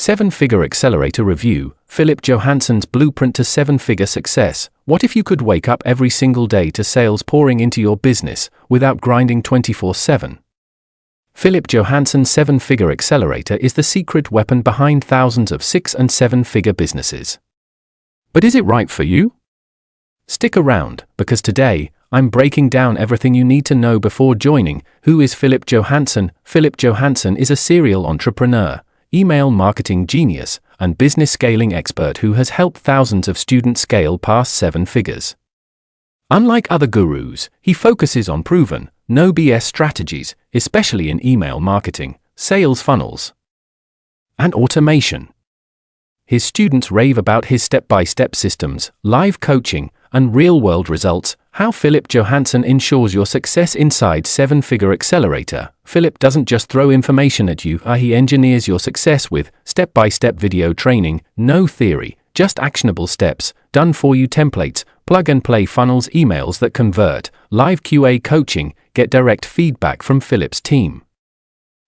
7-Figure Accelerator Review, Philip Johansson's Blueprint to 7-Figure Success. What if you could wake up every single day to sales pouring into your business, without grinding 24/7? Philip Johansson's 7-Figure Accelerator is the secret weapon behind thousands of 6- and 7-figure businesses. But is it right for you? Stick around, because today, I'm breaking down everything you need to know before joining. Who is Philip Johansson? Philip Johansson is a serial entrepreneur, email marketing genius, and business scaling expert who has helped thousands of students scale past 7 figures. Unlike other gurus, he focuses on proven, no BS strategies, especially in email marketing, sales funnels, and automation. His students rave about his step-by-step systems, live coaching, and real-world results. How Philip Johansson ensures your success inside 7-Figure Accelerator. Philip doesn't just throw information at you, he engineers your success with step-by-step video training, no theory, just actionable steps, done-for-you templates, plug-and-play funnels, emails that convert, live QA coaching, get direct feedback from Philip's team.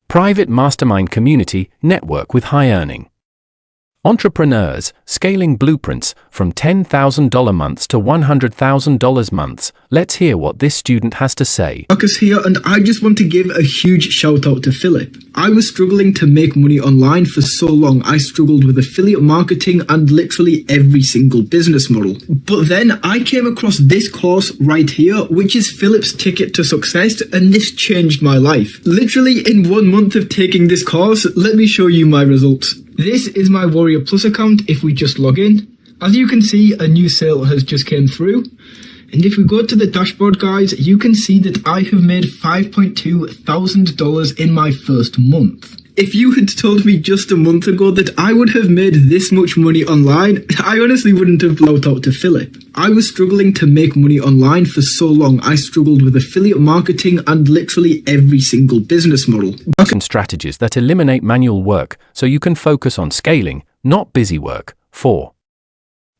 Private mastermind community, network with high-earning entrepreneurs, scaling blueprints from $10,000 months to $100,000 months. Let's hear what this student has to say. Marcus here, and I just want to give a huge shout out to Philip. I was struggling to make money online for so long. I struggled with affiliate marketing and literally every single business model. But then I came across this course right here, which is Philip's ticket to success, and this changed my life. Literally in 1 month of taking this course, let me show you my results. This is my Warrior Plus account if we just log in. As you can see, a new sale has just came through. And if we go to the dashboard, guys, you can see that I have made $5,200 in my first month. If you had told me just a month ago that I would have made this much money online, I honestly wouldn't have blown out to Philip. I was struggling to make money online for so long. I struggled with affiliate marketing and literally every single business model. Strategies that eliminate manual work so you can focus on scaling, not busy work. 4.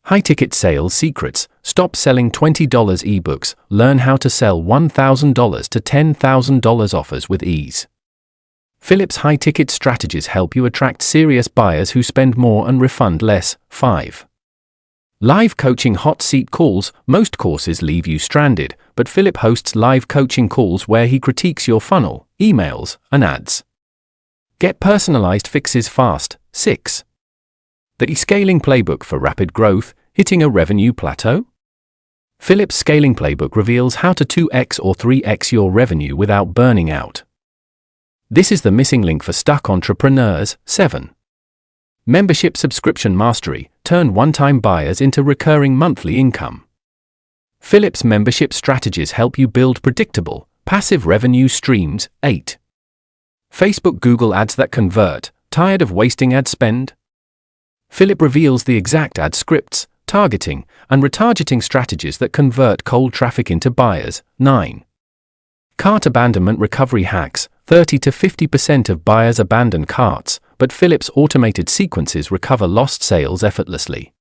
High-ticket sales secrets. Stop selling $20 ebooks. Learn how to sell $1,000 to $10,000 offers with ease. Philip's high-ticket strategies help you attract serious buyers who spend more and refund less. 5. Live coaching hot seat calls. Most courses leave you stranded, but Philip hosts live coaching calls where he critiques your funnel, emails, and ads. Get personalized fixes fast. 6. The scaling playbook for rapid growth, hitting a revenue plateau. Philip's scaling playbook reveals how to 2x or 3x your revenue without burning out. This is the missing link for stuck entrepreneurs. 7. Membership subscription mastery. Turn one-time buyers into recurring monthly income. Philip's membership strategies help you build predictable, passive revenue streams. 8. Facebook Google ads that convert. Tired of wasting ad spend? Philip reveals the exact ad scripts, targeting, and retargeting strategies that convert cold traffic into buyers. 9. Cart abandonment recovery hacks. 30 to 50% of buyers abandon carts, but Philip's automated sequences recover lost sales effortlessly.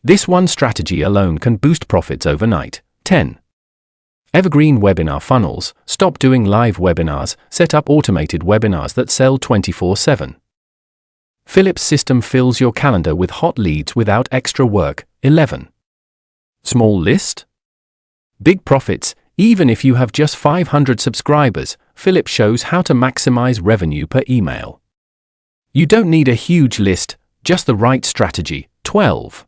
This one strategy alone can boost profits overnight. 10. Evergreen webinar funnels. Stop doing live webinars, set up automated webinars that sell 24/7. Philip's system fills your calendar with hot leads without extra work. 11. Small list? Big profits. Even if you have just 500 subscribers, Philip shows how to maximize revenue per email. You don't need a huge list, just the right strategy. 12.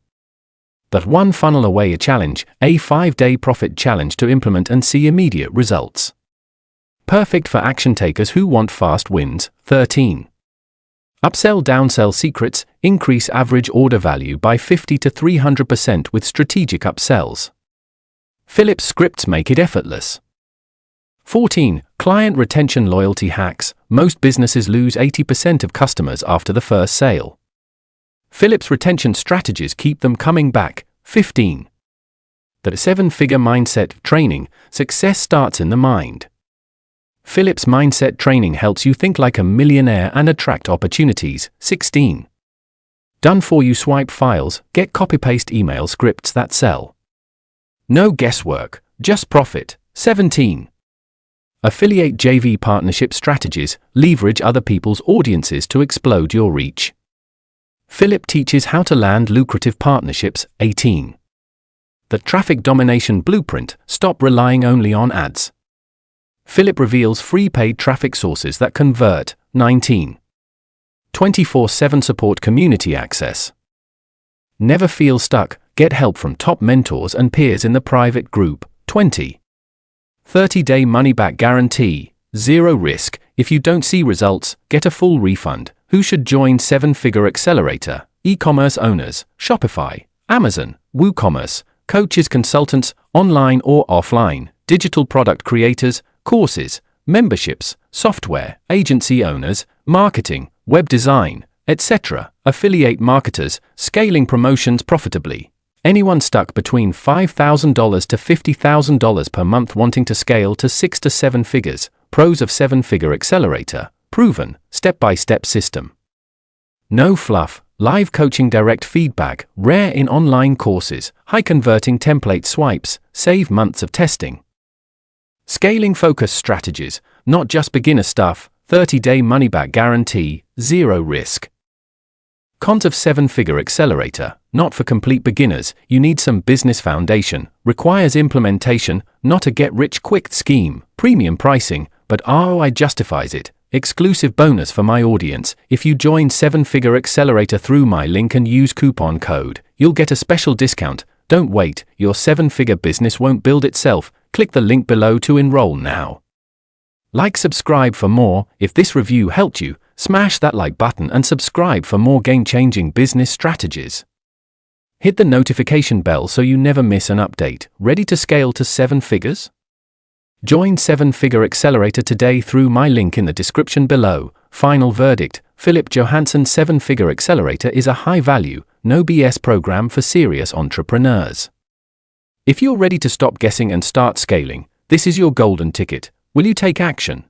But one funnel away a challenge, a 5-day profit challenge to implement and see immediate results. Perfect for action takers who want fast wins. 13. Upsell downsell secrets. Increase average order value by 50 to 300% with strategic upsells. Philip's scripts make it effortless. 14. Client retention loyalty hacks. Most businesses lose 80% of customers after the first sale. Philip's retention strategies keep them coming back. 15. The 7-figure mindset training. Success starts in the mind. Philip's mindset training helps you think like a millionaire and attract opportunities. 16. Done-for-you swipe files. Get copy-paste email scripts that sell. No guesswork, just profit. 17. Affiliate JV partnership strategies. Leverage other people's audiences to explode your reach. Philip teaches how to land lucrative partnerships. 18. The Traffic Domination Blueprint. Stop relying only on ads. Philip reveals free paid traffic sources that convert. 19. 24/7 support community access. Never feel stuck. Get help from top mentors and peers in the private group. 20. 30-day money-back guarantee. Zero risk. If you don't see results, get a full refund. Who should join 7-Figure Accelerator? E-commerce owners, Shopify, Amazon, WooCommerce, coaches, consultants, online or offline, digital product creators, courses, memberships, software, agency owners, marketing, web design, etc., affiliate marketers, scaling promotions profitably. Anyone stuck between $5,000 to $50,000 per month wanting to scale to 6 to 7 figures. Pros of 7-Figure Accelerator. Proven, step-by-step system. No fluff, live coaching, direct feedback, rare in online courses, high-converting template swipes, save months of testing. Scaling-focused strategies, not just beginner stuff, 30-day money-back guarantee, zero risk. Cons of 7-Figure Accelerator, not for complete beginners, you need some business foundation, requires implementation, not a get-rich-quick scheme, premium pricing, but ROI justifies it. Exclusive bonus for my audience, if you join 7-Figure Accelerator through my link and use coupon code, you'll get a special discount. Don't wait, your 7-figure business won't build itself. Click the link below to enroll now. Like, subscribe for more. If this review helped you, smash that like button and subscribe for more game-changing business strategies. Hit the notification bell so you never miss an update. Ready to scale to 7 figures? Join 7-Figure Accelerator today through my link in the description below. Final verdict, Philip Johansson's 7-Figure Accelerator is a high-value, no BS program for serious entrepreneurs. If you're ready to stop guessing and start scaling, this is your golden ticket. Will you take action?